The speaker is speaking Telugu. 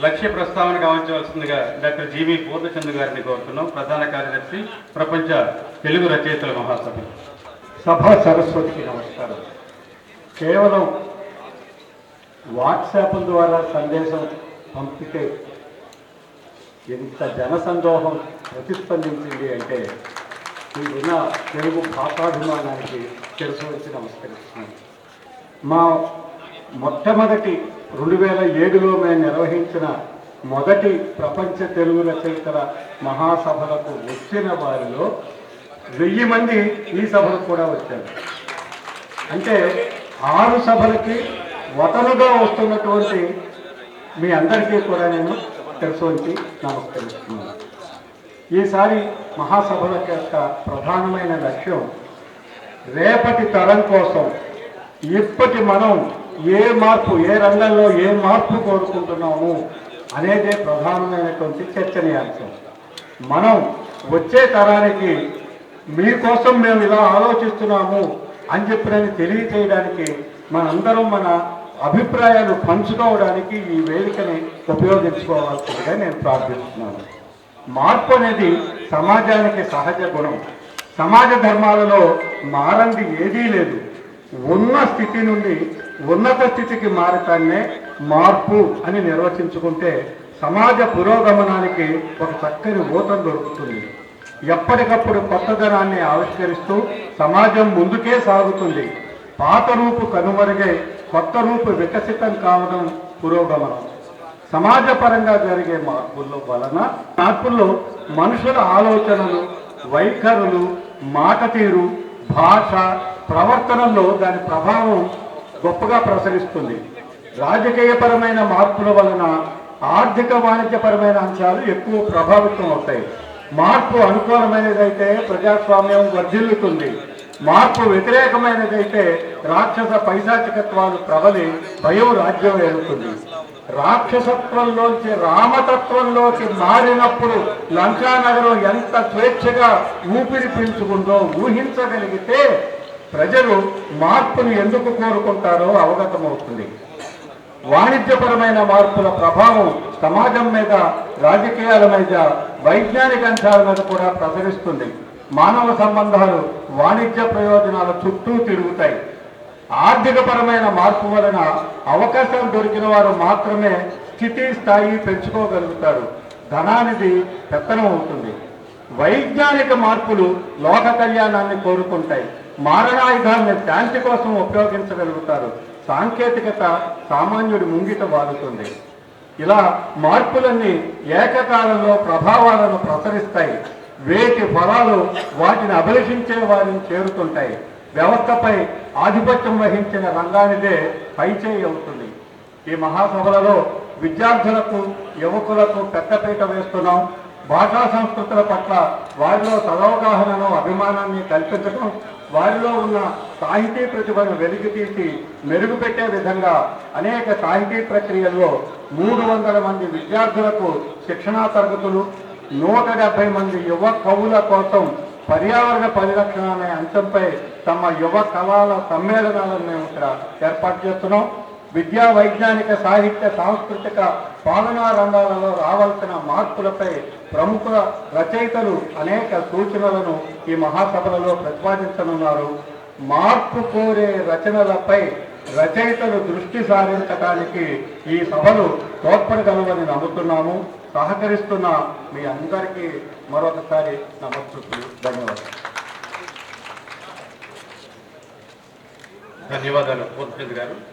లక్ష్య ప్రస్తావన గమనించవలసిందిగా డాక్టర్ జీవి పూర్ణచంద్ర గారిని కోరుతున్నాం. ప్రధాన కార్యదర్శి, ప్రపంచ తెలుగు రచయితల మహాసభ. సభ సరస్వతికి నమస్కారం. కేవలం వాట్సాప్ ద్వారా సందేశం పంపితే ఎంత జనసందోహం ప్రతిస్పందించింది అంటే మీరున్న తెలుగు భాషాభిమానానికి తెలుసువచ్చి నమస్కరిస్తున్నాను. మా మొట్టమొదటి 2007లో మేము నిర్వహించిన మొదటి ప్రపంచ తెలుగు రచయితల మహాసభలకు వచ్చిన వారిలో 1000 మంది ఈ సభలకు కూడా వచ్చారు. అంటే 6 సభలకి వతనుగా వస్తున్నటువంటి మీ అందరికీ కూడా నేను తెలుసువచ్చి నమస్కరిస్తున్నాను. ఈసారి మహాసభల యొక్క ప్రధానమైన లక్ష్యం రేపటి తరం కోసం ఇప్పటి మనం ఏ మార్పు, ఏ రంగంలో ఏ మార్పు కోరుకుంటున్నాము అనేదే ప్రధానమైనటువంటి చర్చనీయాంశం. మనం వచ్చే తరానికి మీకోసం మేము ఇలా ఆలోచిస్తున్నాము అని చెప్పినని తెలియచేయడానికి మనందరం మన అభిప్రాయాలు పంచుకోవడానికి ఈ వేదికని ఉపయోగించుకోవాల్సిందిగా నేను ప్రార్థిస్తున్నాను. మార్పు అనేది సమాజానికి సహజ గుణం. సమాజ ధర్మాలలో మారంది ఏదీ లేదు. ఉన్న స్థితి నుండి ఉన్నత స్థితికి మారటాన్నే మార్పు అని నిర్వచించుకుంటే సమాజ పురోగమనానికి ఒక చక్కని ఊతం దొరుకుతుంది. ఎప్పటికప్పుడు కొత్తదనాన్ని ఆవిష్కరిస్తూ సమాజం ముందుకే సాగుతుంది. పాత రూపు కనుమరుగై కొత్త రూపు వికసితం కావడం పురోగమనం. సమాజపరంగా జరిగే మార్పుల్లో మనుషుల ఆలోచనలు, వైఖరులు, మాట తీరు, భాష, ప్రవర్తనలో దాని ప్రభావం గొప్పగా ప్రసరిస్తుంది. రాజకీయపరమైన మార్పుల వలన ఆర్థిక వాణిజ్యపరమైన అంశాలు ఎక్కువ ప్రభావితం అవుతాయి. మార్పు అనుకూలమైనదైతే ప్రజాస్వామ్యం వర్ధిల్లుతుంది. మార్పు వ్యతిరేకమైనదైతే రాక్షస పైశాచికత్వాలు ప్రబలి భయం రాజ్యం ఏలుతుంది. రాక్షసత్వంలోంచి రామతత్వంలోకి మారినప్పుడు లంకానగరం ఎంత స్వేచ్ఛగా ఊపిరి పీల్చుకుందో ఊహించగలిగితే ప్రజలు మార్పును ఎందుకు కోరుకుంటారో అవగతమవుతుంది. వాణిజ్యపరమైన మార్పుల ప్రభావం సమాజం మీద, రాజకీయాల మీద, వైజ్ఞానిక అంశాల మీద కూడా ప్రసరిస్తుంది. మానవ సంబంధాలు వాణిజ్య ప్రయోజనాల చుట్టూ తిరుగుతాయి. ఆర్థికపరమైన మార్పు వలన అవకాశం దొరికిన వారు మాత్రమే స్థితి స్థాయి పెంచుకోగలుగుతారు. ధనానిది పెత్తనం అవుతుంది. వైజ్ఞానిక మార్పులు లోక కళ్యాణాన్ని కోరుకుంటాయి. మారణాయుధాన్ని శాంతి కోసం ఉపయోగించగలుగుతారు. సాంకేతికత సామాన్యుడి ముంగిట వాలుతుంది. ఇలా మార్పులన్నీ ఏకకాలంలో ప్రభావాలను ప్రసరిస్తాయి. వేటి ఫలాలు వాటిని అభిలషించే వారిని చేరుతుంటాయి. వ్యవస్థపై ఆధిపత్యం వహించిన రంగానిదే పైచేయి అవుతుంది. ఈ మహాసభలలో విద్యార్థులకు, యువకులకు పెద్దపీట వేస్తున్నాం. భాషా సంస్కృతుల పట్ల వారిలో సదవగాహనను, అభిమానాన్ని కల్పించడం, వారిలో ఉన్న సాహితీ ప్రతిభను వెలికితీసి మెరుగుపెట్టే విధంగా అనేక సాహితీ ప్రక్రియల్లో 300 మంది విద్యార్థులకు శిక్షణా తరగతులు, 170 మంది యువ కవుల కోసం పర్యావరణ పరిరక్షణ అనే అంశంపై తమ యువ కళల సమ్మేళనాలను మేము ఇక్కడ ఏర్పాటు చేస్తున్నాం. విద్యా, వైజ్ఞానిక, సాహిత్య, సాంస్కృతిక, పాలనా రంగాలలో రావాల్సిన మార్పులపై ప్రముఖ రచయితలు అనేక సూచనలను ఈ మహాసభలలో ప్రతిపాదించనున్నారు. మార్పు కోరే రచనలపై రచయితలు దృష్టి సారించడానికి ఈ సభలు తోడ్పడగలవని నమ్ముతున్నాము. సహకరిస్తున్న మీ అందరికీ మరొకసారి నమస్కృతులు, ధన్యవాదాలు. ధన్యవాదాలు పూర్ణచంద్ర గారు.